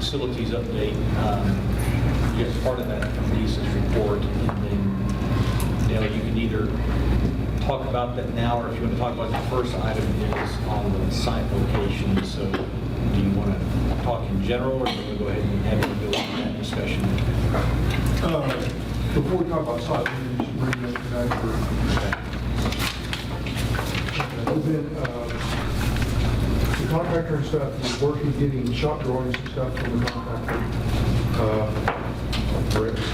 facilities update. As part of that thesis report, and then you can either talk about that now, or if you want to talk about the first item is on the site location. So do you want to talk in general, or do you want to go ahead and have you go into that discussion? Before we talk about site, let me just bring up tonight for the contractor and stuff is working, getting shop drawings and stuff from the contractor. Bricks.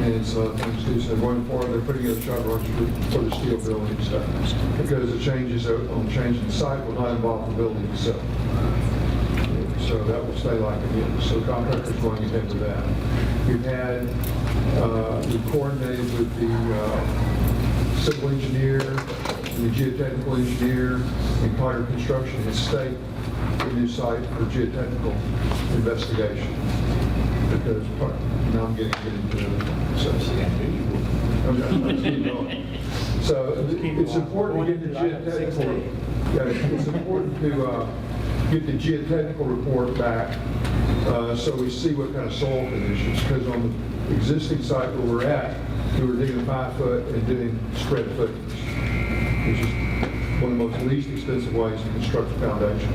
And so things too, so going forward, they're putting together shop drawings for the steel building and stuff. Because the changes on changing the site will not involve the building itself. So that will stay like it is. So the contractor's going ahead with that. We've coordinated with the civil engineer, and the geotechnical engineer, and Carter Construction has staked the new site for geotechnical investigation. Because now I'm getting into it. So it's important to get the geotechnical. Yeah, it's important to get the geotechnical report back so we see what kind of soil conditions. Because on the existing site where we're at, we were digging 5 foot and doing spread footings, which is one of the most least expensive ways to construct a foundation.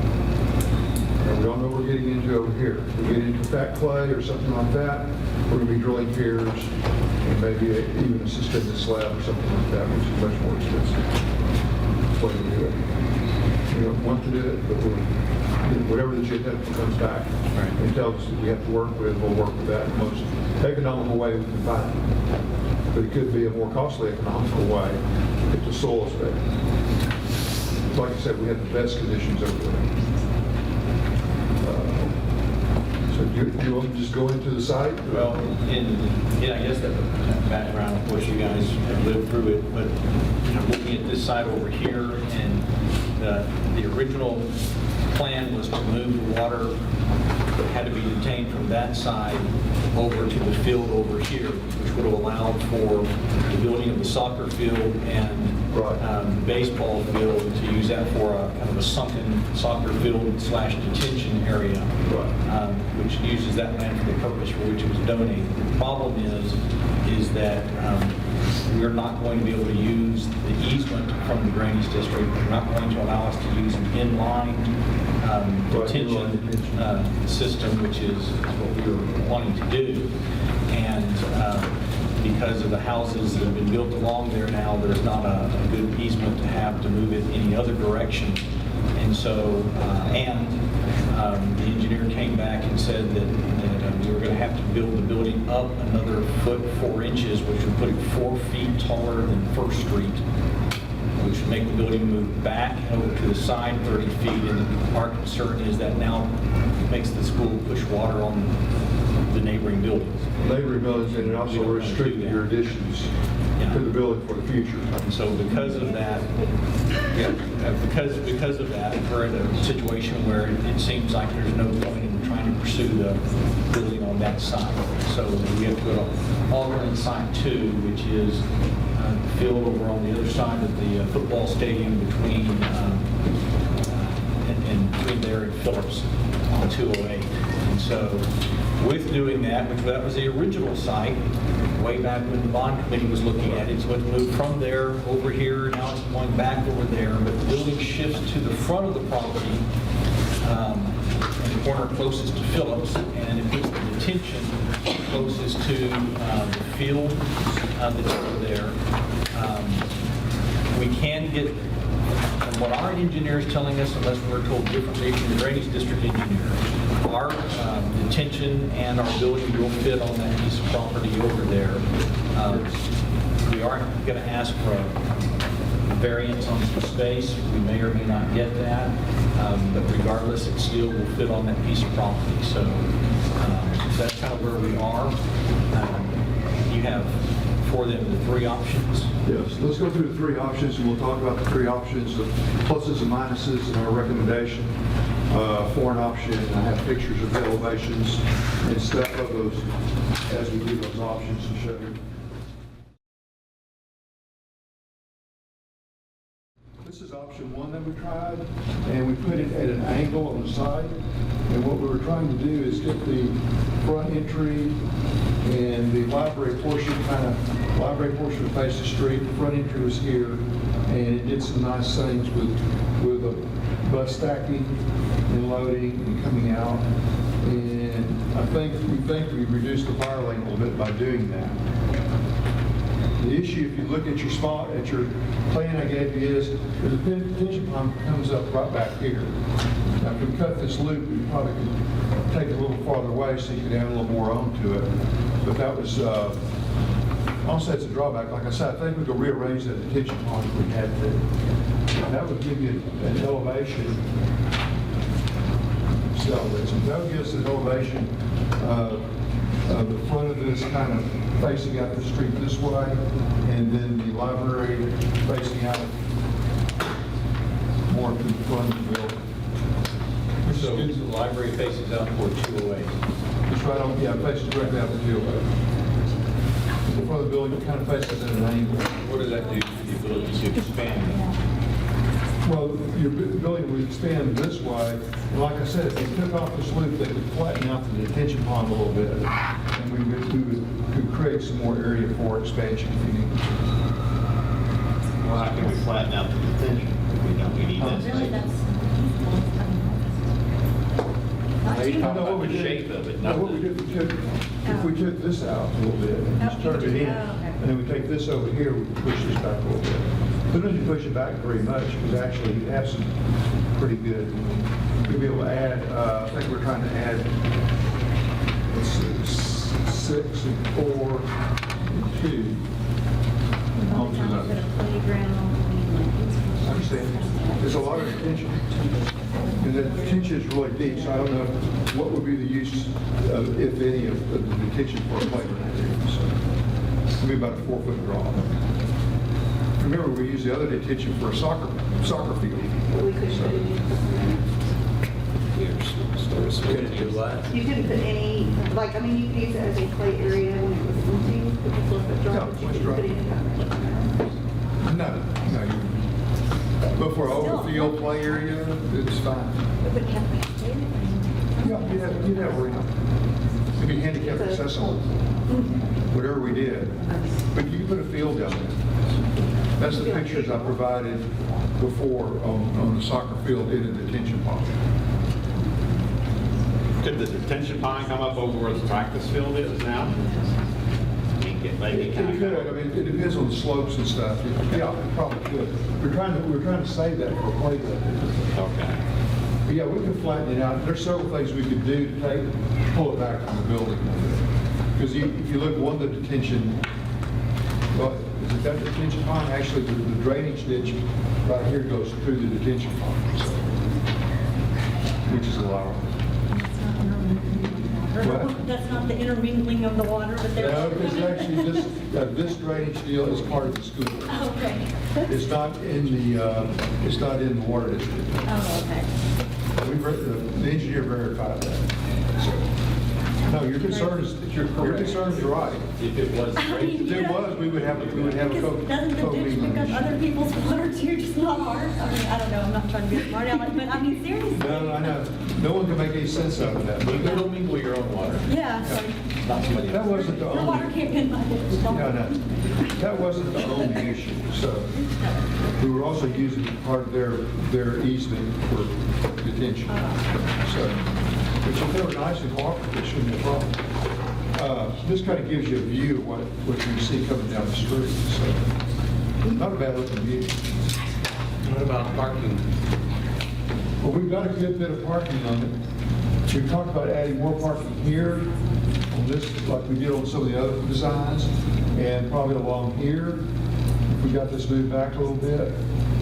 We don't know what we're getting into over here. If we get into fat clay or something like that, we're going to be drilling piers and maybe even a suspended slab or something like that, which is much more expensive. That's the way to do it. We don't want to do it, but whatever the geotechnical comes back and tells us that we have to work with, we'll work with that in the most economical way we can find. But it could be a more costly economical way if the soil is better. Like I said, we have the best conditions over there. So do you want to just go into the site? Well, I guess that background, of course, you guys have lived through it, but looking at this site over here, and the original plan was to move the water that had to be detained from that side over to the field over here, which would have allowed for the building of the soccer field and baseball field, to use that for a kind of a sunken soccer field / detention area, which uses that land for the purpose for which it was donated. The problem is that we're not going to be able to use the easement from the drainage district. We're not going to allow us to use an inline detention system, which is what we were wanting to do. And because of the houses that have been built along there now, there's not a good easement to have to move it any other direction. And so, the engineer came back and said that we were going to have to build the building up another 1 foot 4 inches, which would put it 4 feet taller than First Street, which would make the building move back over to the side 30 feet. And our concern is that now makes the school push water on the neighboring buildings. Neighboring buildings, and it also restricts your additions to the building for the future. And so because of that, because of that, we're in a situation where it seems like there's no point in trying to pursue the building on that side. So we have to go to alternate site 2, which is the field over on the other side of the football stadium between between there and Phillips on 208. And so with doing that, that was the original site, way back when the bond committee was looking at it, so it's moved from there over here, now it's going back over there, but the building shifts to the front of the property, in the corner closest to Phillips, and it puts the detention closest to the field that's over there. We can get, and what our engineer is telling us, unless we're told differently from the drainage district engineer, our detention and our building will fit on that piece of property over there. We aren't going to ask for a variance on some space. We may or may not get that, but regardless, it still will fit on that piece of property. So that's kind of where we are. You have for them the 3 options. Yes, let's go through the 3 options, and we'll talk about the 3 options, the pluses and minuses, and our recommendation for an option. I have pictures of the elevations and stuff of those as we do those options to show you. This is option one that we tried, and we put it at an angle on the side. And what we were trying to do is get the front entry and the library portion to face the street. The front entry was here, and it did some nice things with a bus stacking and loading and coming out. And we think we reduced the fire lane a little bit by doing that. The issue, if you look at your spot, at your plan I gave you, is the detention pond comes up right back here. Now, if we cut this loop, we probably could take it a little farther away so you could add a little more onto it. But that was, also it's a drawback. Like I said, I think we could rearrange that detention pond if we had to. And that would give you an elevation. So that would give us an elevation of the front of this kind of facing out the street this way, and then the library facing out more to the front of the building. So the library faces out toward 208. It's right on, yeah, it faces directly out the 208. The front of the building kind of faces at an angle. What does that do to the ability to expand? Well, your building would expand this way, and like I said, if you took off this loop, they could flatten out the detention pond a little bit, and we could create some more area for expansion if you need. Well, how can we flatten out the detention? We need that. Really, that's. Now, you're talking No, what about we the did- shape of it, No, not what we the... did, if we took this out a little bit, and just turned it in, and then we take this over here, we push this back a little bit. But don't you push it back very much, because actually you have some pretty good, you'll be able to add, I think we're trying to add, let's see, 6 and 4 and 2. Onto Put a the, playground. I understand, there's a lot of detention. And the detention is really deep, so I don't know what would be the use, if any, of the detention for a playground area. So it'll be about a 4-foot draw. Remember, we use the other detention for a soccer field. We couldn't put any, you couldn't put any, like, I mean, you could use it as a play area when it was empty, with the 4-foot drop, but you couldn't put any kind of playground. No. But for an overfield play area, it's fine. But it can't be stadium. Yeah, you'd have room. It'd be handicap accessible, whatever we did. But you can put a field down there. That's the pictures I provided before on the soccer field in a detention pond. Could the detention pond come up over where the practice field is now? Maybe It kind could, of... I mean, it depends on the slopes and stuff. Yeah, it probably could. We're trying to save that for a playground. Okay. But yeah, we can flatten it out. There's several things we could do to pull it back from the building. Because if you look, one of the detention, well, is it that detention pond? Actually, the drainage ditch right here goes through the detention pond, so, which is allowable. What? That's not the intermingling of the water, but there's. No, because actually this drainage deal is part of the school. Okay. It's not in the water district. Oh, okay. The engineer verified that. So, no, your concern is right. If it was great, If it was, we would have a Because doesn't the ditch pick up other people's water too, just not ours? I mean, I don't know, I'm not trying to be a smart aleck, but I mean, seriously. No, I know. No one can make any sense out of that. you But don't mingle your own water, Yeah, so not somebody that else's. wasn't the your water only, can't be in my ditch. no, no. That wasn't the only issue. So we were also using part of their easement for detention. So, which if they were nice and cooperative, it shouldn't be a problem. This kind of gives you a view of what you see coming down the street. So not a bad looking view. What about parking? Well, we've got a good bit of parking on it. We talked about adding more parking here on this, like we did on some of the other designs, and probably along here. We got this moved back a little bit,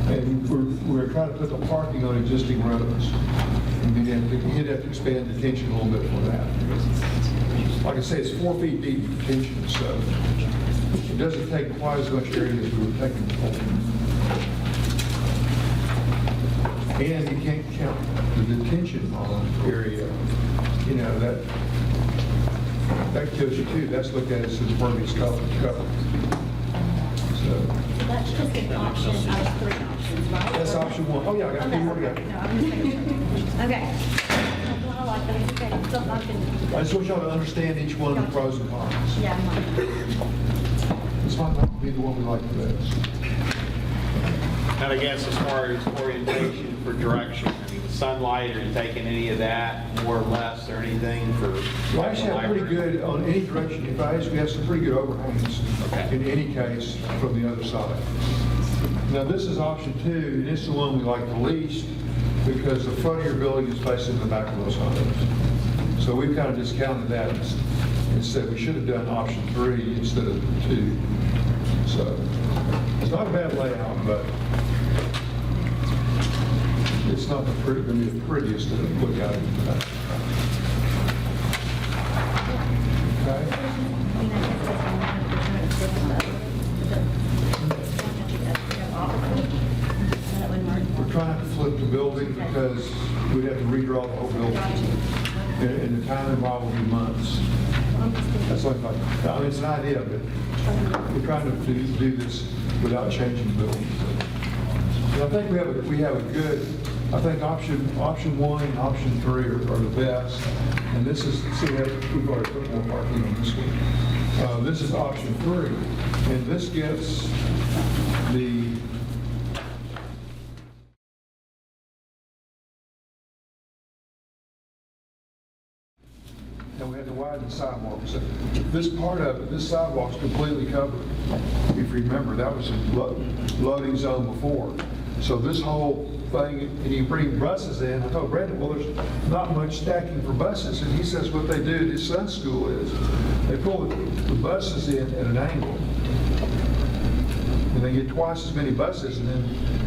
and we're trying to put the parking on existing roads. And you'd have to expand detention a little bit for that. Like I say, it's 4 feet deep detention, so it doesn't take quite as much area as we were taking before. And you can't count the detention pond area, you know, that kills you too. That's looked at as impervious cover. So, So That's just an option out of 3 options, right? that's option one. Oh, yeah, I got two more to go. No, I'm just making sure. Okay. That's what I like, but it's okay. Something I can, I just want y'all to understand each one of the pros and cons. yeah, I'm like, This might not be the one we like the best. And I guess as far as orientation for direction, I mean, sunlight, are you taking any of that, more or less, or anything for? We actually have pretty good, on any direction you face, we have some pretty good overhangs in any case from the other side. Now, this is option 2, and it's the one we like the least because the front of your building is facing the back of those homes. So we've kind of discounted that and said we should have done option 3 instead of 2. So it's not a bad layout, but it's not going to be the prettiest to look at it. Okay? I mean, I guess that's one of that would mark. We're trying to flip the building because we'd have to redraw the whole building. And the time involved will be months. That's like, I mean, it's an idea, but we're trying to do this without changing the building. And I think we have a good, I think option 1 and option 3 are the best. And this is, see, we've already put more parking on this one. This is option 3. And this gets the and we had to widen the sidewalks. This part of it, this sidewalk's completely covered. If you remember, that was a loading zone before. So this whole thing, and you bring buses in, I told Brandon, well, there's not much stacking for buses. And he says what they do at his son's school is, they pull the buses in at an angle. And they get twice as many buses, and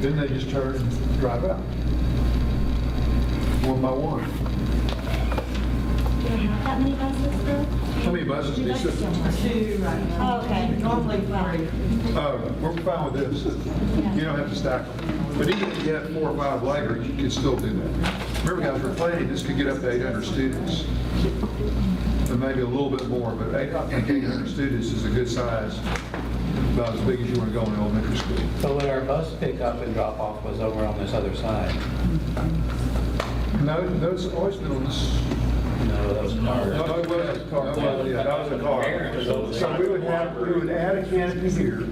then they just turn and drive out. One by one. Do you have that many buses still? How many buses do you say? 2 right now. Oh, okay. Normally 3. We're fine with this. You don't have to stack them. But even if you had 4 or 5 later, you could still do that. Remember, guys, we're planning this could get up to 800 students. And maybe a little bit more, but 800 students is a good size, about as big as you want to go in elementary school. So when our bus pickup and drop off was over on this other side? No, it's always been on this. No, that was cars. No, it wasn't a car. Yeah, that was a car. So we would add a canopy here.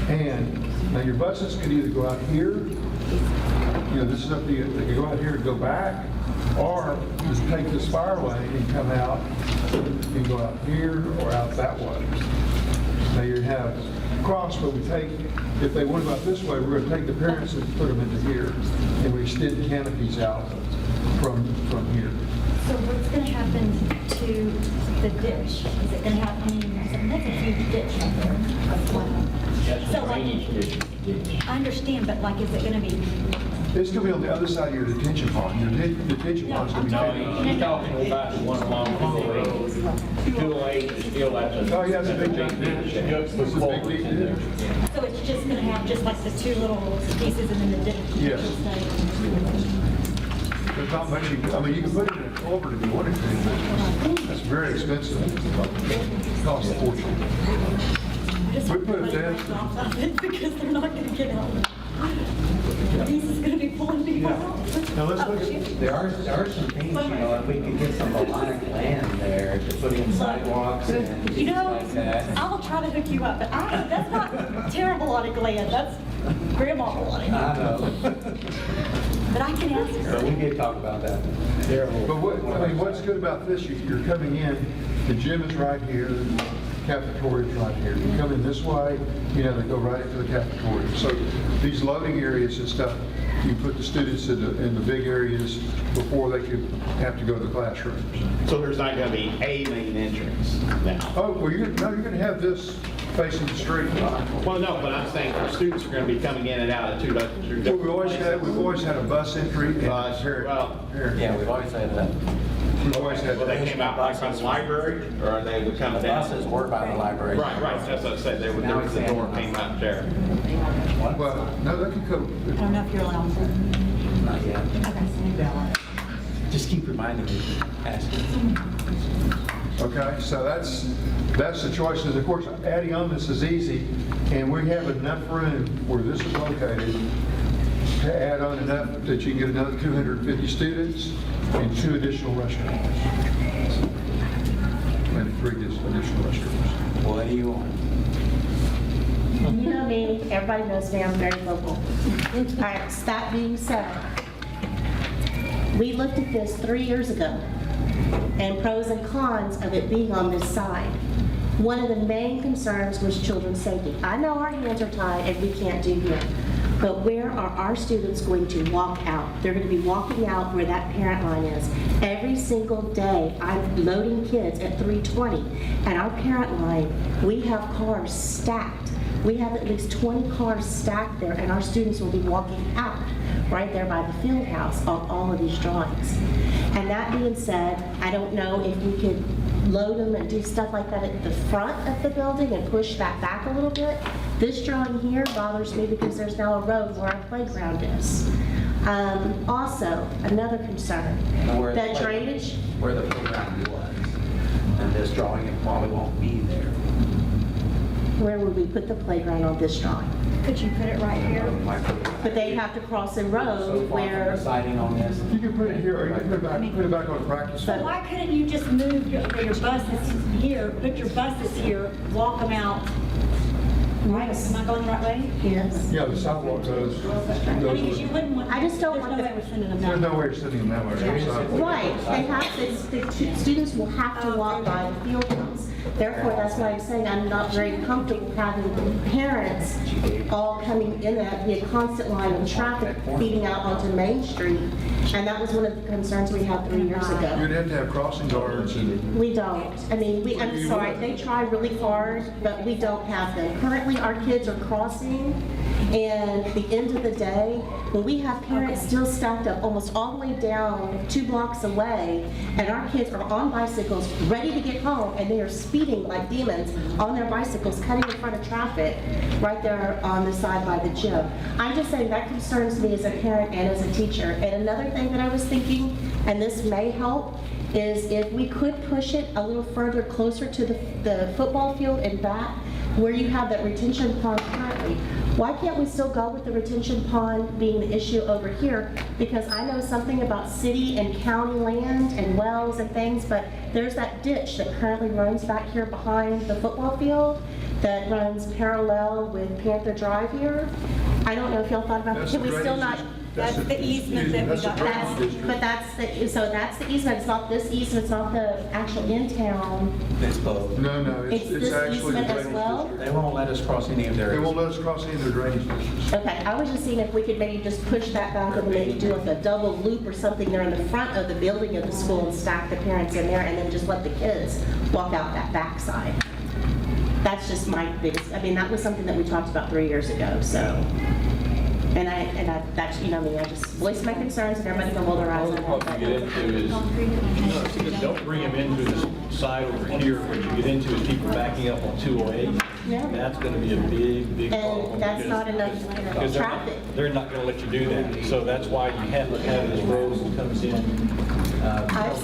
And now your buses could either go out here, this is up to you, they could go out here and go back, or just take this fire lane and come out and go out here or out that way. Now you have cross, but we take, if they went about this way, we're going to take the parents and put them into here, and we extend canopies out from here. So what's going to happen to the ditch? Is it going to happen, that's a huge ditch right there. That's one. So like, I understand, but like, is it going to be? It's going to be on the other side of your detention pond. Your detention pond's going to be. He's talking about the one along 208, is still that's a. Oh, yeah, it's a big giant ditch. It's a big deep ditch. So it's just going to have just like the 2 little pieces and then the ditch? Yes. will stay? There's not much, you can put it in a culvert if you wanted to, but that's very expensive. It costs a fortune. I just We want put it to there. let off of it because they're not going to get out. This is going to be pulling people out. Now, let's Oh, look at, shoot. There are some things, if we could get some Hawaiian land there to put in sidewalks and You things know, like that. I'll try to hook you up, but that's not terrible lot of land. That's grandma lot. I know, But I can ask but we her. did talk about that. but what's good about this, you're coming in, the gym is right here, the cafeteria is right here. You come in this way, they go right into the cafeteria. So these loading areas and stuff, you put the students in the big areas before they could have to go to the classrooms. So there's not going to be a main entrance now? Oh, well, you're going to have this facing the street. Well, no, but I'm saying our students are going to be coming in and out of two different. Well, we've always had a bus entry and Bus, well, Yeah, we've always had that. We've always had. Well, they came out like from the library, or they would come The down? buses were by the library. Right, that's what I said, there was the door came out there. Well, no, they could go. I don't know if you're allowed to. Not yet. Okay. Just keep reminding me, ask it. Okay, so that's the choices. Of course, adding on this is easy, and we have enough room where this is located to add on enough that you can get another 250 students and 2 additional restrooms. And 3 additional restrooms. What do you want? You know me, everybody knows me, I'm very vocal. All right, so that being said, we looked at this 3 years ago, and pros and cons of it being on this side. One of the main concerns was children's safety. I know our hands are tied and we can't do here, but where are our students going to walk out? They're going to be walking out where that parent line is. Every single day, I'm loading kids at 3:20, and our parent line, we have cars stacked. We have at least 20 cars stacked there, and our students will be walking out right there by the field house on all of these drawings. And that being said, I don't know if we could load them and do stuff like that at the front of the building and push that back a little bit. This drawing here bothers me because there's now a road where our playground is. Also, another concern, Where the that play- drainage, Where the playground was. And this drawing, it probably won't be there. where would we put the playground on this drawing? Could you put it right here? But they'd have to cross a road where, Deciding on this. You can put it here, or you can put it back on the practice So field. why couldn't you just move your buses here, put your buses here, walk them out? Right, am I going the right way? yes. Yeah, the sidewalk goes. I mean, because you wouldn't want. I just don't there's want no the- way we're sending them There's down. no way of sending them that way. There's no sidewalk. Right, they have to, the students will have to walk by the field house. Therefore, that's why I'm saying I'm not very comfortable having parents all coming in that, be a constant line of traffic feeding out onto Main Street. And that was one of the concerns we had 3 years ago. You'd have to have crossing guards and, We don't. I mean, I'm sorry, they try really hard, but we don't have them. Currently, our kids are crossing, and at the end of the day, when we have parents still stacked up almost all the way down 2 blocks away, and our kids are on bicycles, ready to get home, and they are speeding like demons on their bicycles, cutting in front of traffic, right there on the side by the gym. I'm just saying that concerns me as a parent and as a teacher. And another thing that I was thinking, and this may help, is if we could push it a little further closer to the football field and back, where you have that retention pond currently. Why can't we still go with the retention pond being the issue over here? Because I know something about city and county land and wells and things, but there's that ditch that currently runs back here behind the football field that runs parallel with Panther Drive here. I don't know if y'all thought about, that's can the we still drainage. not? That's the easement that we That's the got. drainage district. But that's the easement, it's not this easement, it's not the actual in-town. It's both. No, It's it's this actually the easement as drainage well? district. They won't let us cross any of They their. won't let us cross any of their drainage districts. Okay, I was just seeing if we could maybe just push that back and maybe do like a double loop or something there in the front of the building of the school and stack the parents in there and then just let the kids walk out that backside. That's just my biggest, I mean, that was something that we talked about 3 years ago, so. And that's, you know me, I just voice my concerns and everybody can roll their eyes at What you get it. into is, don't bring them into this side over here. What you get into is people backing up on 208. Yeah. That's going to be a big problem. And that's because- not enough because they're not- traffic. They're not going to let you do that. So that's why you have to have this road that comes in. I've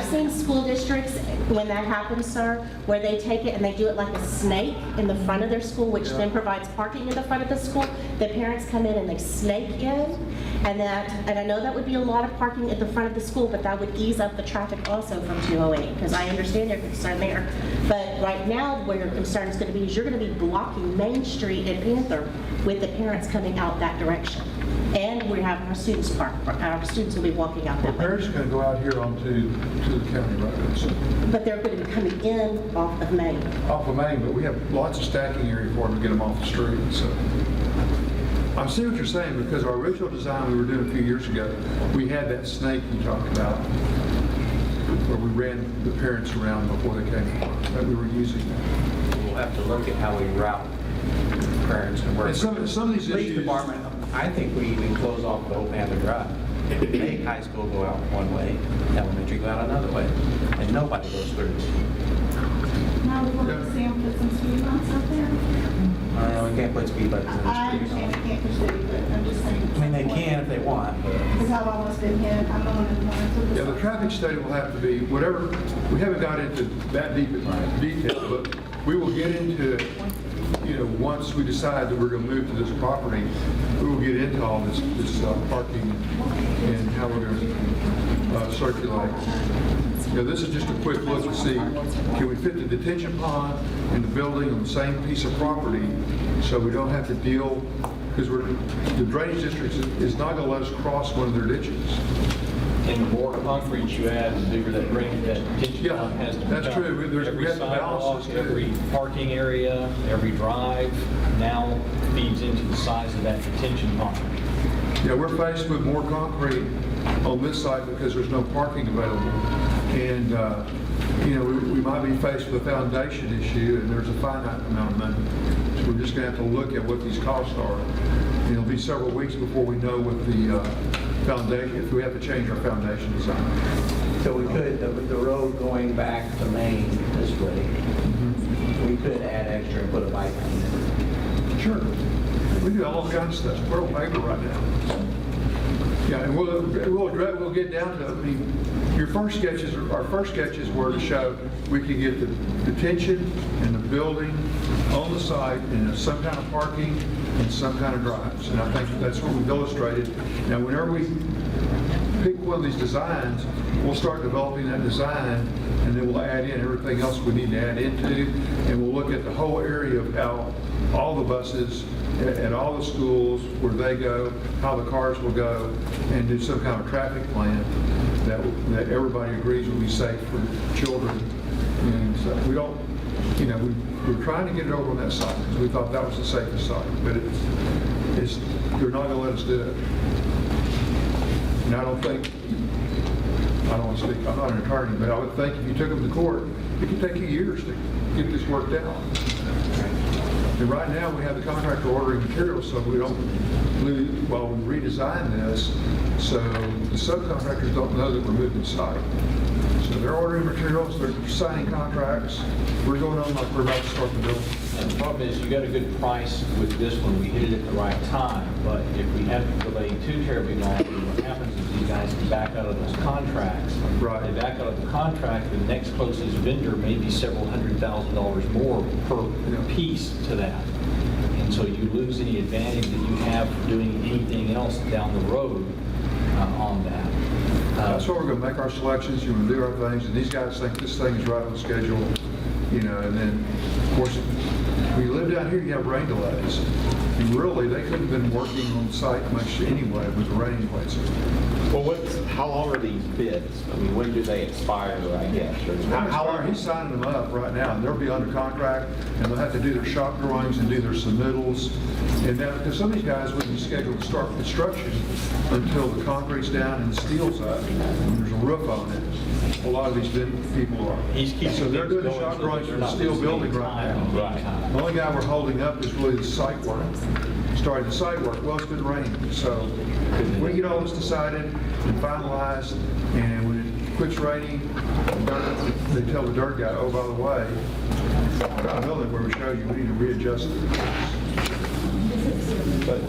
seen school districts, when that happens, sir, where they take it and they do it like a snake in the front of their school, which then provides parking in the front of the school. The parents come in and they snake in, and I know that would be a lot of parking at the front of the school, but that would ease up the traffic also from 208, because I understand your concern there. But right now, where your concern is going to be is you're going to be blocking Main Street and Panther with the parents coming out that direction. And we have our students park, our students will be walking out that way. Parents are going to go out here onto the county roads, But they're going to be coming in off of Main. off of Main, but we have lots of stacking area for them to get them off the street, so. I see what you're saying, because our original design we were doing a few years ago, we had that snake you talked about, where we ran the parents around before they came, that we were using that. We'll have to look at how we route parents and work. And some of these Police issues. department, I think we even close off the whole Panther Drive. Make high school go out one way, elementary go out another way, and nobody goes through. Now, we're going to see them put some speed bumps out there. We can't put speed buttons in I the street. understand they can't push it, but I'm just saying. I mean, they can if they want, but Because I've almost been hit, I'm the one who wanted to. Yeah, the traffic study will have to be, whatever, we haven't got into that deep in detail, but we will get into it, once we decide that we're going to move to this property, we will get into all this parking and how we're going to circulate. This is just a quick look to see, can we fit the detention pond and the building on the same piece of property so we don't have to deal, because the drainage district is not going to let us cross one of their ditches. And the more concrete you add, the bigger that detention Yeah, pond has to that's become. true. We Every have to balance sidewalk, this, too. every parking area, every drive now feeds into the size of that detention pond. Yeah, we're faced with more concrete on this site because there's no parking available. And, we might be faced with a foundation issue and there's a finite amount of money. So we're just going to have to look at what these costs are. And it'll be several weeks before we know what the foundation, if we have to change our foundation design. so we could, the road going back to Main this way, we could add extra and put a bike lane in. Sure. We do all kinds of stuff. We're on paper right now. Yeah, and we'll get down to, our first sketches were to show we could get the detention and the building on the site and some kind of parking and some kind of drives. And I think that's what we've illustrated. Now, whenever we pick one of these designs, we'll start developing that design and then we'll add in everything else we need to add into. And we'll look at the whole area of how all the buses at all the schools, where they go, how the cars will go, and do some kind of traffic plan that everybody agrees will be safe for children. And so we don't, we're trying to get it over on that site because we thought that was the safest site, but they're not going to let us do it. And I don't want to speak, I'm not an attorney, but I would think if you took them to court, it could take you years to get this worked out. And right now, we have the contractor ordering materials so we don't lose while we redesign this, so the subcontractors don't know that we're moving the site. So they're ordering materials, they're signing contracts, we're going on like we're about to start the building. And the problem is, you got a good price with this one, we hit it at the right time, but if we have to delay too terribly long, what happens is these guys can back out of those contracts. Right. They back out of the contract, the next closest vendor may be several $100,000 more per piece to that. And so you lose any advantage that you have for doing anything else down the road on that. That's why we're going to make our selections, we're going to do our things, and these guys think this thing is right on schedule, and then, of course, when you live down here, you have rain delays. And really, they couldn't have been working on site much anyway with the rain delays. Well, how long are these bids? When do they expire, I guess? Or how long? He's signing them up right now, and they'll be under contract, and they'll have to do their shop drawings and do their submittals. And now, because some of these guys wouldn't be scheduled to start construction until the concrete's down and the steel's up, and there's a roof on it. A lot of these people are. So they're doing the shop drawings for the steel building right now. Right. The only guy we're holding up is really the site work. Starting the site work, well, it's been raining, so if we get all this decided and finalized, and when it quits raining, they tell the dirt guy, oh, by the way, the building where we showed you, we need to readjust it. But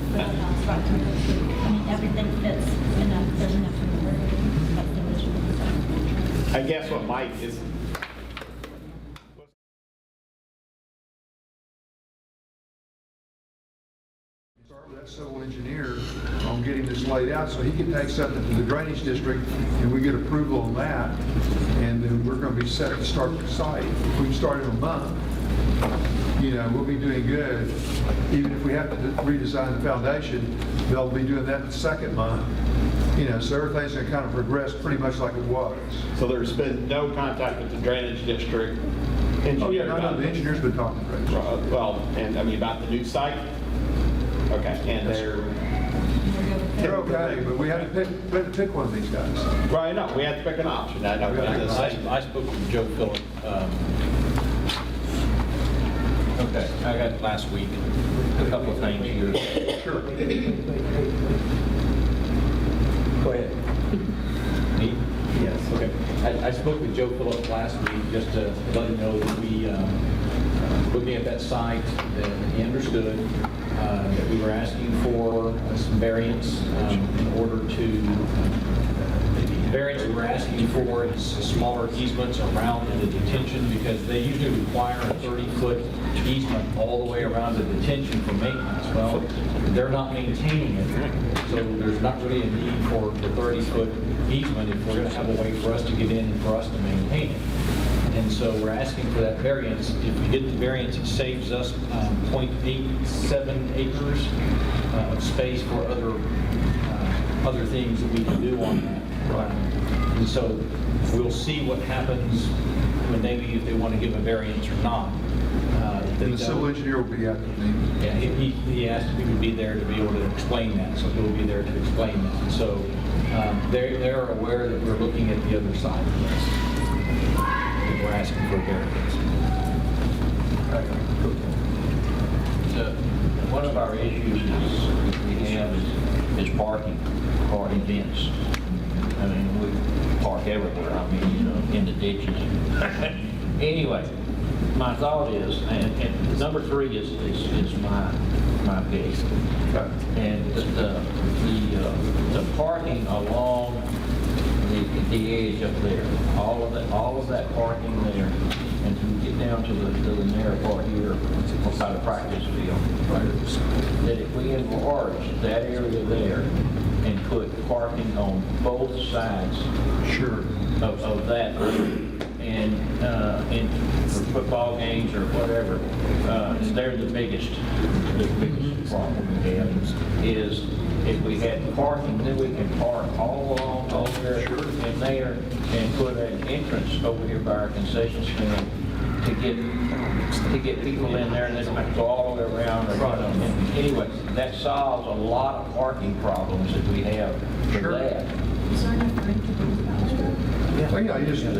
Everything fits enough, there's enough room. That's the issue. I guess what Mike is, Start with that civil engineer on getting this laid out so he can take something to the drainage district and we get approval on that, and then we're going to be set to start the site. If we can start in a month, we'll be doing good. Even if we have to redesign the foundation, they'll be doing that in the second month. So everything's going to kind of progress pretty much like it was. so there's been no contact with the drainage district engineer? Oh, yeah, no, about the engineer's been talking to Rich. Well, and about the new site? Okay, and They're okay, but we had to pick one of these guys. right, no, we had to pick an option. I know. I spoke with Joe Phillip. Okay, I got last week, a couple of things here. Sure. Go ahead. Me? Yes. Okay. I spoke with Joe Phillip last week just to let him know that we looking at that site, that he understood that we were asking for some variance in order to, the variance we were asking for is smaller easements around the detention because they usually require a 30-foot easement all the way around the detention for maintenance. Well, they're not maintaining it, so there's not really a need for the 30-foot easement if we're going to have a way for us to get in and for us to maintain it. And so we're asking for that variance. If we get the variance, it saves us 0.87 acres of space for other things that we can do on that. And so we'll see what happens when if they want to give a variance or not. And the civil engineer will be at the meeting. Yeah, he asked if he would be there to be able to explain that, so he'll be there to explain that. And so they're aware that we're looking at the other side of this. And we're asking for a variance. One of our issues we have is parking for events. I mean, we park everywhere, I mean, in the ditches. Anyway, my thought is, and number 3 is my pick. And the parking along the edge up there, all of that parking there, and to get down to the narrow part here by the practice field, that if we enlarge that area there and put parking on both sides of that and for football games or whatever, they're the biggest problem we have is if we had parking, then we can park all along over there and there and put an entrance over here by our concession stand to get people in there and then have to go all the way around. Anyway, that solves a lot of parking problems that we have for that. Is there enough room to do that? Oh, yeah, you just take a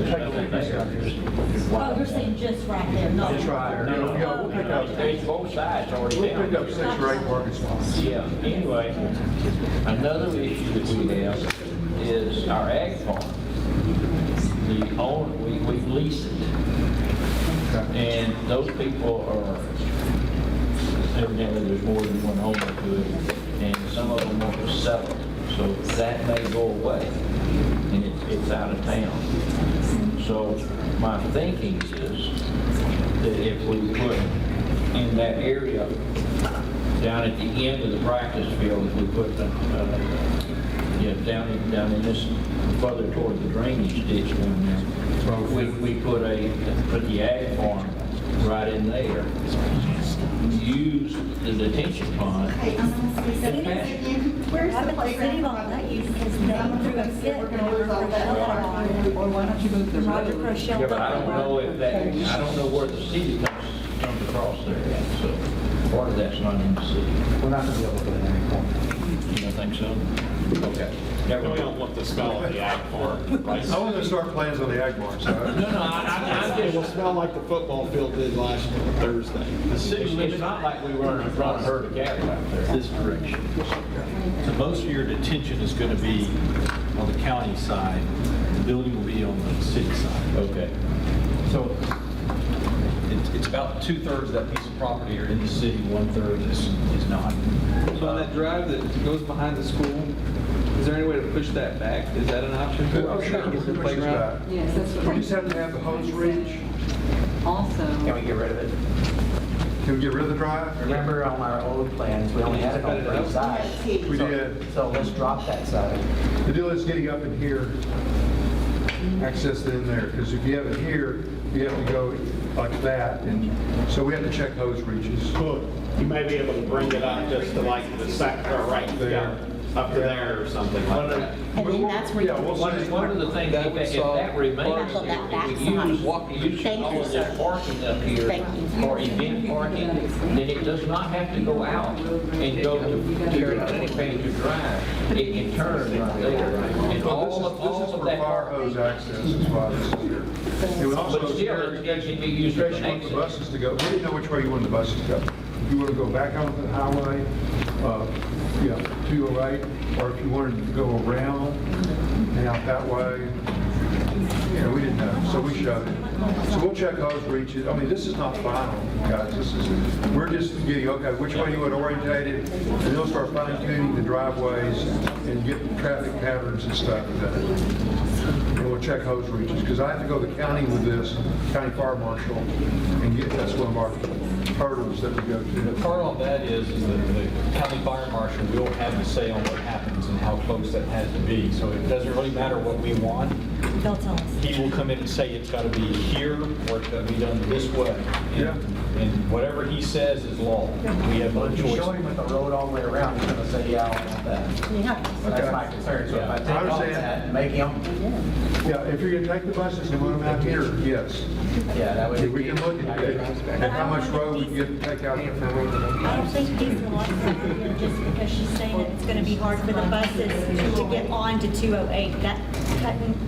Oh, you're saying just right there, not. Just right there. No, We'll pick up, There's both sides already we'll down. pick up 6 or 8 parking spots. Yeah, anyway, another issue that we have is our ag farm. The owner, we lease it. And those people are, evidently there's more than one owner to it, and some of them want to sell it. So that may go away, and it's out of town. So my thinking is that if we put in that area, down at the end of the practice field, if we put down in this, further toward the drainage ditch down there, we put the ag farm right in there. Use the detention pond. Hey, I'm gonna say something again. Where's I the bet the city playground? won't let you because they I'm threw a gonna say fit we're when gonna lose all that parking. Or why don't you go to the Roger road? Crochelle. Yeah, but I don't know if that, I don't know where the city comes across there yet, so part of that's not in the city. We're not going to be able to put it in any corner. You don't think so? Okay. We don't want the smell of the ag farm. I want to start plans on the ag barn side. No, I'm It will just, smell like the football field did last Thursday. The city it's limits not like we were in front of herd of cattle out there. this direction. So most of your detention is going to be on the county side. The building will be on the city side. Okay. So it's about 2/3 of that piece of property are in the city, 1/3 is not. So on that drive that goes behind the school, is there any way to push that back? Is that an option? Oh, sure, we Get can the push this playground? back. Yes, that's We what just have to have the hose reach. also. Can we get rid of it? Can we get rid of the drive? Remember on our old plans, we only had it on 3 sides. We did. So let's drop that side. The deal is getting up in here, access it in there, because if you have it here, you have to go like that, and so we have to check hose reaches. You may be able to bring it up just to like the sector right there, up to there or something like that. And then that's where. Yeah, we'll see. One of the things, if that remains, Back on that back if we side. use Thank all you, of sir. this parking up here Thank you. for event parking, then it does not have to go out and go to Page Drive. It can turn right there. And Well, all this of is for that fire parking. hose access, is why this is here. It would also, But still, it can be used for you want the access. buses to go, we didn't know which way you wanted the buses to go. If you want to go back onto the highway, to your right, or if you wanted to go around and out that way, we didn't know, so we showed it. So we'll check those reaches. I mean, this is not final, guys. We're just getting, okay, which way you would orientate it, and then we'll start fine tuning the driveways and get traffic patterns and stuff with that. And we'll check hose reaches, because I have to go to the county with this, county fire marshal, and that's one of our hurdles that we go to. The part on that is that the county fire marshal will have to say on what happens and how close that has to be. So it doesn't really matter what we want. They'll tell us. He will come in and say it's got to be here or it's got to be done this way. Yeah. And whatever he says is law. We have no If you show choice. him with the road all the way around, he's gonna say, yeah, I want that. Yeah. So that's my concern. So if I take I off understand. that and make him, Yeah, if you're gonna take the buses and run them out here, yes. yeah, that would. We can look at that, and how much road we can get to take out there for road. I don't think these are like that, just because she's saying that it's gonna be hard for the buses to get on to 208. That cutting,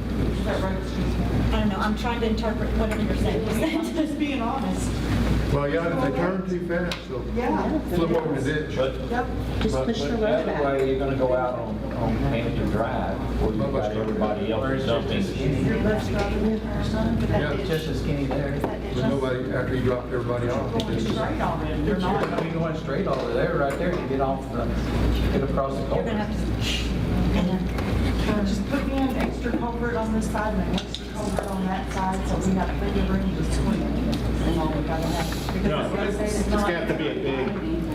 I don't know, I'm trying to interpret whatever you're saying. Just being honest. Well, yeah, if they turn too fast, they'll Yeah. flip over the ditch. Yep. Just push the road The back. way you're gonna go out on Hampton Drive, where you've got everybody Where else it's just dumping. as skinny. Your bus driver, Yeah. It's just as skinny there. There's nobody, after you drop everybody off, this is, straight on it. You're not gonna be going straight over there, right there, you get off the, get across the You're culvert. gonna have to, Just put me an extra culvert on this side and an extra culvert on that side, so we got bigger room to swing. That's all we gotta have. Because No, as I said, it's not- got to be a big,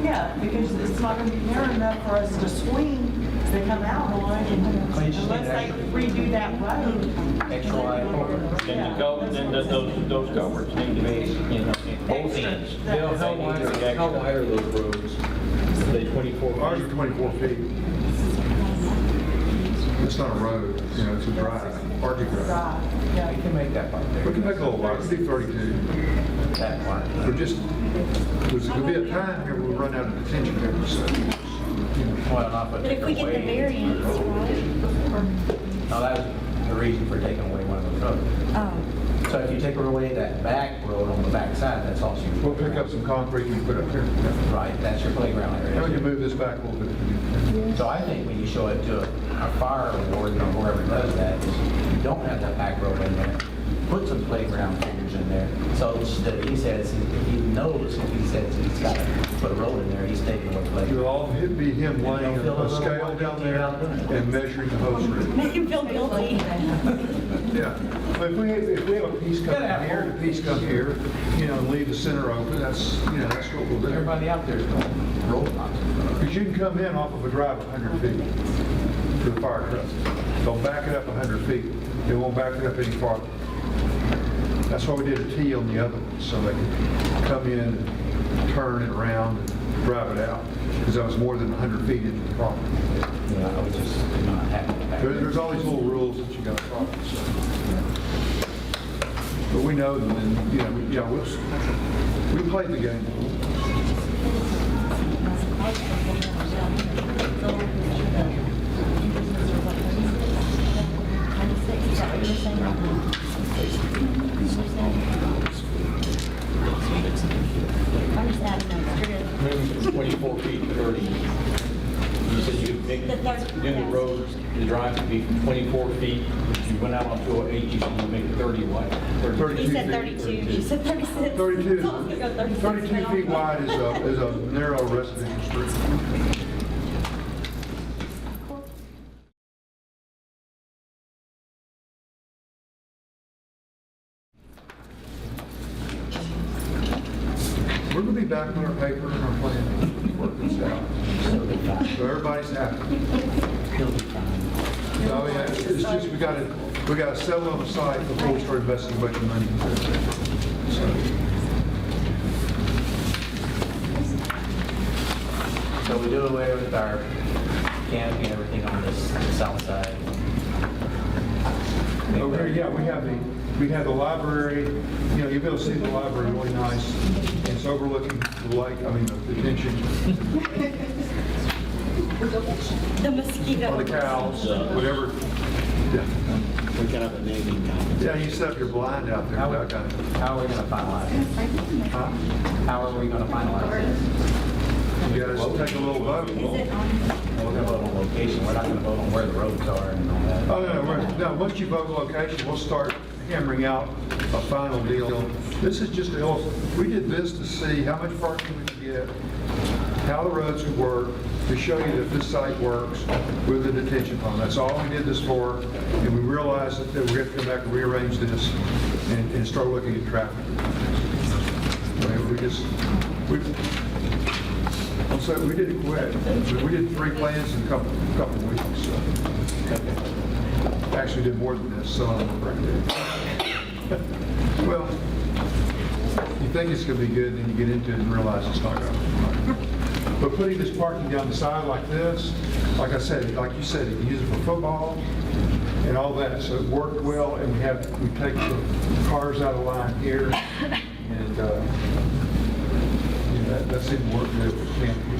Yeah, because it's not gonna be narrow enough for us to swing to come out on, and Well, you just need unless they extra- redo that road. Extra wide culvert. Then the those culverts need to be, you know, in both ends. Bill, how wide are those roads? Are they 24? ours are 24 feet. It's not a road, it's a drive, Arctic Drive. Yeah, you can make that part there. We can make a little wider, be 32. That part. We're just, there's gonna be a time here we'll run out of detention here, so. Well, not but but if we get the variance, right? No, that was the reason for taking away one of those roads. Oh, So if you take away that back road on the back side, that's also your. We'll pick up some concrete and put up here. Right, that's your playground And we area. can move this back a little bit. So I think when you show it to a fire warden or whoever does that, is you don't have that back road in there, put some playground figures in there. So that he says, if he knows, if he says he's got to put a road in there, he's taking away It'll playground. all be him laying a scale down there and measuring the hose rate. make him feel guilty. Yeah, but if we have a piece come here and a piece come here, and leave the center open, that's what we'll do. Everybody out there is going road blocks. Because you can come in off of a drive 100 feet to the fire truck. They'll back it up 100 feet. They won't back it up any farther. That's why we did a T on the other one, so they could come in and turn it around and drive it out, because that was more than 100 feet into the property. I was just not happy with that. There's all these little rules that you got to follow. So. But we know them, and we played the game. I'm just adding those. Moving from 24 feet to 30. You said you could make, do the roads, the drive to be 24 feet. If you went out on 208, you said you make it 30 wide. 32 He said feet. 32, you said 36. 32. I was gonna go 36. 32 feet wide is a narrow residential street. We're going to be back on our paper and our plan, work this out. So everybody's happy. Oh yeah, it's just we got to settle on the site before we start investing a bunch of money into it. So we do away with our canopy and everything on this south side. Over here, yeah, we have the library, you'll be able to see the library really nice. It's overlooking the lake, the detention, The mosquito. or the cows, whatever. Yeah. we got a naming company. Yeah, you set up your blind out there, that kind of. How are we gonna finalize this? Huh? How are we gonna finalize this? You gotta take a little vote. Is it on? we're gonna vote on location, we're not gonna vote on where the roads are and all that. Oh, no, once you vote location, we'll start hammering out a final deal. This is just we did this to see how much parking we could get, how the roads would work, to show you that this site works with the detention pond. That's all we did this for, and we realized that we have to come back and rearrange this and start looking at traffic. We did it quick. We did 3 plans in a couple of weeks. So. Actually did more than this, so I'm well, you think it's going to be good, then you get into it and realize it's not going to be. But putting this parking down the side like this, like I said, like you said, you can use it for football and all that, so it worked well, and we take the cars out of line here, and that seemed to work good with canopy.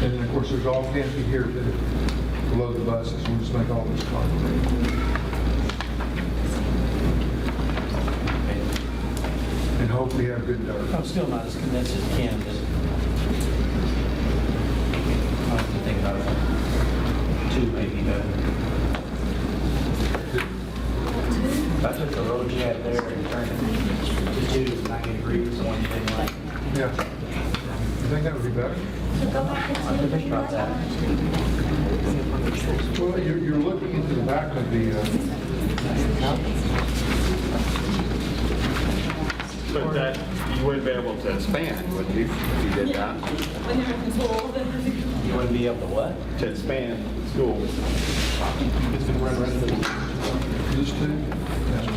And then, of course, there's all canopy here too, below the buses. We'll just make all this concrete. And hope we have good dirt. I'm still not as convinced as Ken that I have to think about it. 2 maybe better. If I took the road you had there and turned it to 90 degrees, the one you didn't like. Yeah. You think that would be better? I have to think about that. Well, you're looking into the back of the, But that, you wouldn't be able to expand, would you, if you did that? You wouldn't be able to what? To expand the school. this too?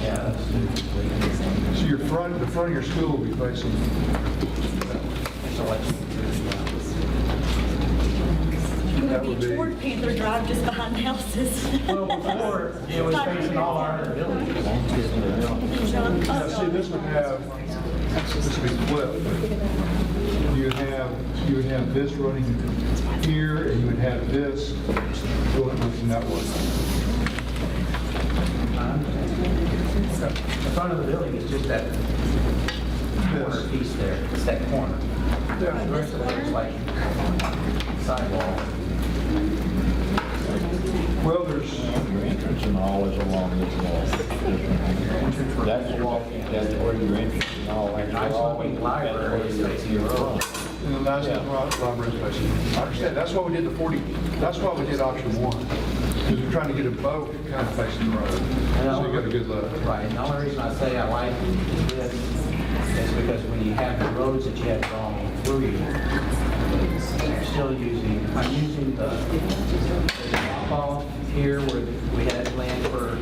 Yeah, that's So the front of your school will be facing, so like, It That would would be be- toward Panther Drive, just behind houses. well, before, it was facing all our villages. now see, this would be flipped. You would have this running here, and you would have this going that way. The front of the building is just that corner piece there, it's that corner. Yeah, The rest of it is like sidewall. well, there's, Your entrance and all is along this wall. That's where your entrance and all. Like nice looking library is facing the road. and the last library station. I understand, that's why we did that's why we did option 1. Because we're trying to get them both kind of facing the road. So you got a good look. Right, and the only reason I say I like this is because when you have the roads that you have going through you, you're still I'm using the drop-off here where we had planned for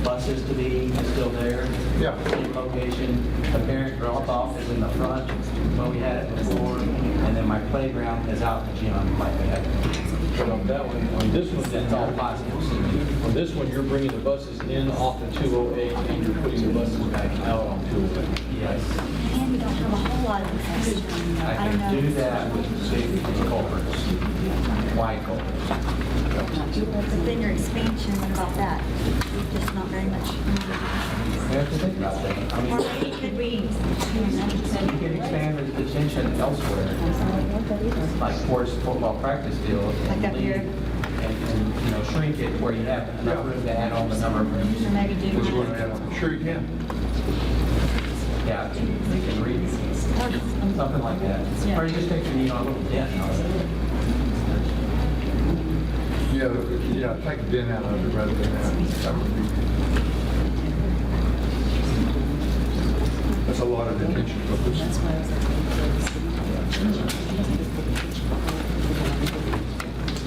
buses to be, is still there. Yeah. Same location. The parent drop-off is in the front, where we had it before, and then my playground is out in the gym like we had. But on that one, on this one, That's all positive. on this one, you're bringing the buses in off the 208 and you're putting the buses back out on 208. Yes. And we don't have a whole lot of infrastructure. I I don't can do know. that with big culverts, wide culverts. But then your expansion, what about that? Just not very much. We have to think about that. I Or mean, maybe could we, you can expand the detention elsewhere, like towards football practice field. Like up here? And shrink it where you have enough room to add on the number of rooms. or maybe do. This one, yeah, sure you can. Yeah, you can read, something like that. Yeah. Or you just take, a little dent out of it. Yeah, take a dent out of it rather than that would be. That's a lot of detention focus.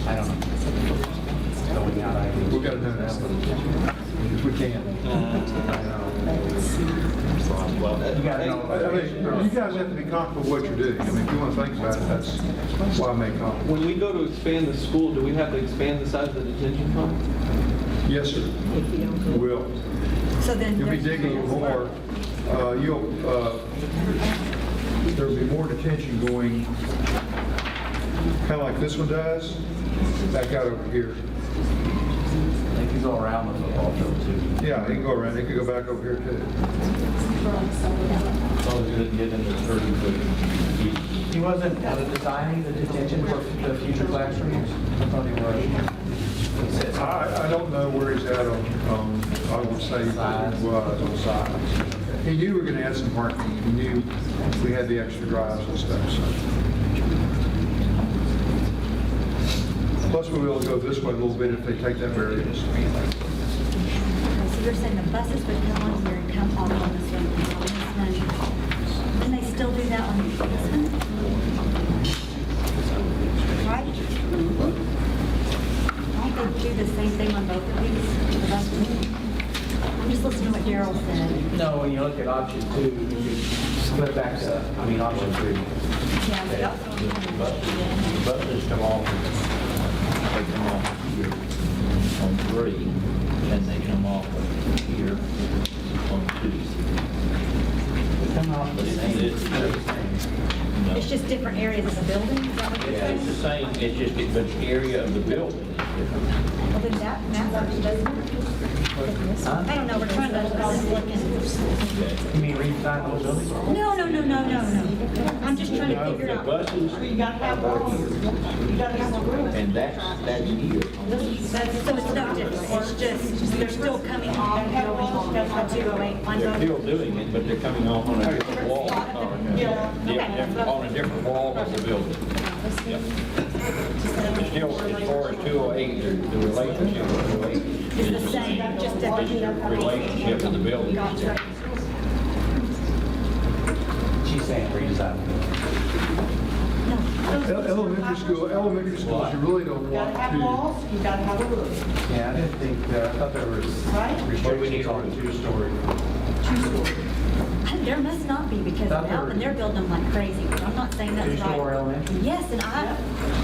I don't know. Going out, I We've got to do it now, if we can. You gotta I know. mean, you guys have to be comfortable with what you're doing. I mean, if you want to think about it, that's why I make comments. When we go to expand the school, do we have to expand the size of the detention pond? Yes, sir. We will. So then. You'll be there's- digging more. There'll be more detention going, kind of like this one does, back out over here. They can go around the football field too. Yeah, it can go around. It could go back over here too. long as it doesn't get into 30-foot. He wasn't designing the detention for the future classrooms? I thought he was. He said something. I don't know where he's at on I won't say he was on size. He knew we were going to add some parking. He knew we had the extra drives and stuff, so. Plus, we'll be able to go this way a little bit if they take that variance. Okay, so you're saying the buses would come on here and come off on this one? And they still do that on this one? Right? Don't they do the same thing on both of these? The buses? I'm just listening to what Daryl said. No, when you look at option 2, you could split back to, option 3. Yeah, but The buses come off, they come off here on 3, and they come off here on 2. They come off, but it's just different areas of the building, is that what you're Yeah, it's the saying? same, it's just, but the area of the building is different. Well, then that works, doesn't it? I don't know, we're trying to, You mean redesign those buildings? no. I'm just trying to figure The out. buses are here, and that's here. So it's no different, it's just, they're still coming off and going on 208. They're still doing it, but they're coming off on a different wall, on a different wall of the building. Yep. It's still, as far as 208, the relationship of 208 It's the same, just different. relationship of the building. Gotcha. She's saying redesign. Elementary schools, you really don't want to. You gotta have a roof. Yeah, I didn't think, I thought there was restrictions on 2-story. There must not be, because Thought there now, were- and they're building them like crazy, but I'm not saying that's right. 2-story elementary? Yes, and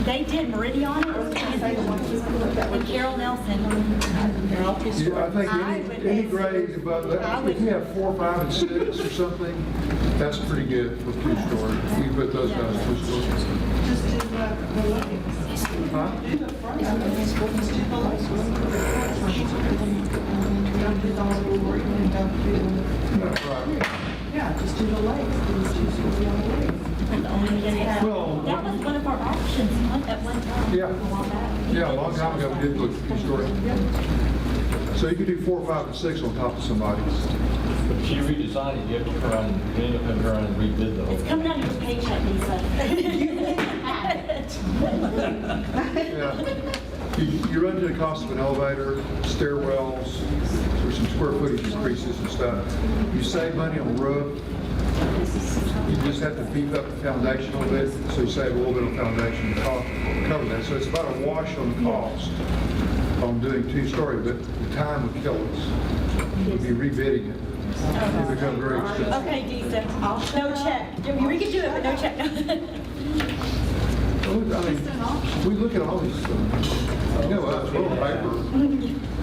they did Meridian, and Carol Nelson. Yeah, I think any grade above that, if you have 4, 5, and 6 or something, that's pretty good for 2-story. You put those guys 2-story. Just do the legs. Huh? Do the front. Just do the legs. Don't do the whole board, and don't do, That's right. yeah, just do the legs. Do the 2-story on the legs. Well, That was one of our options at one time. Yeah. A while back. Yeah, a long time ago, we did look at 2-story. So you could do 4, 5, and 6 on top of somebody's. But if you redesign it, you have to turn around, you end up having to turn around and rebid the whole It's thing. coming out of your paycheck, Lisa. Yeah. You run to the cost of an elevator, stairwells, there's some square footage increases and stuff. You save money on the roof. You just have to beef up the foundation a little bit, so you save a little bit on foundation to cover that. So it's about a wash on the cost on doing 2-story, but the time would kill us. We'd be rebidding it. It becomes very expensive. Okay, decent. No check. We could do it, but no check. I mean, we look at all these things. You know, we're on paper,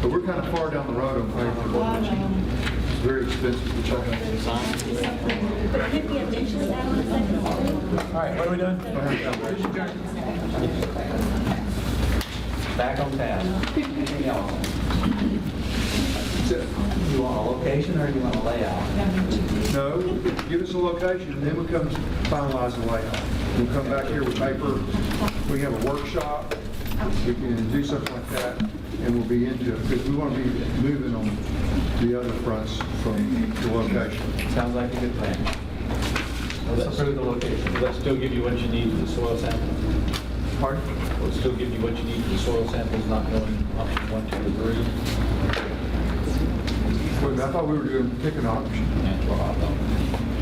but we're kind of far down the road on paper. It's very expensive to check out. But could we eventually add on a second story? All right, what are we doing? Back on task. Anything else? You want a location or you want a layout? No, give us a location, and then we'll come finalize the layout. We'll come back here with paper, we have a workshop, we can do something like that, and we'll be into it, because we want to be moving on the other fronts from the location. Sounds like a good plan. Let's approve the location. Will that still give you what you need for the soil sample? Pardon? Will it still give you what you need for the soil samples, not going option 1, 2, or 3? Well, I thought we were doing, pick an option. That's what I thought.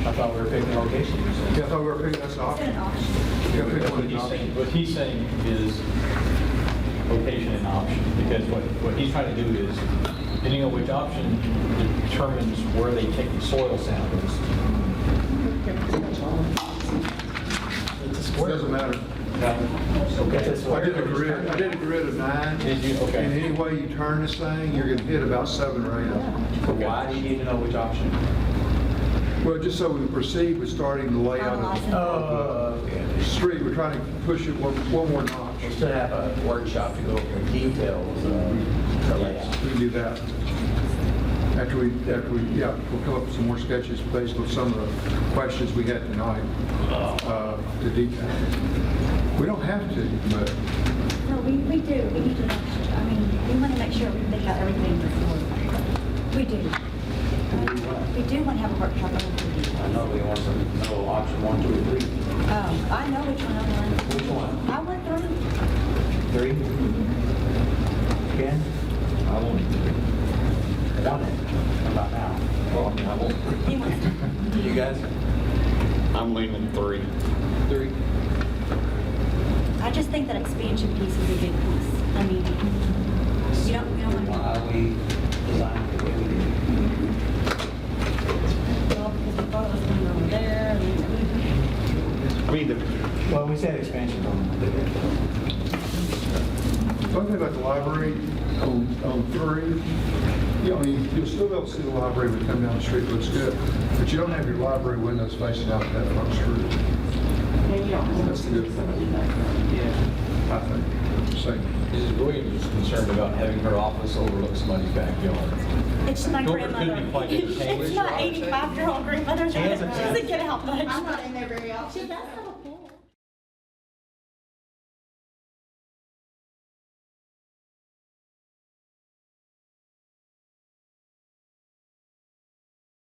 I thought we were picking a location. You said. Yeah, I thought we were picking, that's an option. An option. Yeah, pick What one he's option. saying, what he's saying is location and option, because what he's trying to do is, depending on which option determines where they take the soil samples. It doesn't matter. I did a grid of 9. Did you? Okay. And any way you turn this thing, you're gonna hit about 7 or 8 of them. So why do you need to know which option? Well, just so we proceed with starting the layout of Okay. the street, we're trying to push it one more notch. We still have a workshop to go over the details of the layout. We can do that. after we, yeah, we'll come up with some more sketches based on some of the questions we had tonight, to detail. We don't have to, but No, we do. We need to, I mean, we want to make sure we think about everything before. We do. We do want to have a workshop on it. I know we want to know option 1, 2, or 3. I know which one I want. Which one? I want 3. 3? Ken? I want it. Done it. How about now? Well, I mean, I want it. He wants You guys? I'm leaning 3. 3. I just think that expansion piece is a big piece. I mean, you don't want Why we designed it the way we did. well, because we thought it was going over there. I mean, Well, we said expansion on the one thing about the library on 3, you know, you'll still be able to see the library when you come down the street, it looks good, but you don't have your library windows facing out that front street. That's the good thing, I think. Same. Mrs. Williams is concerned about having her office overlook somebody's backyard. It's my Nor could grandmother. be quite entertained. It's my 85-year-old grandmother. She doesn't get out much. I'm not in there very often. She does have a pool.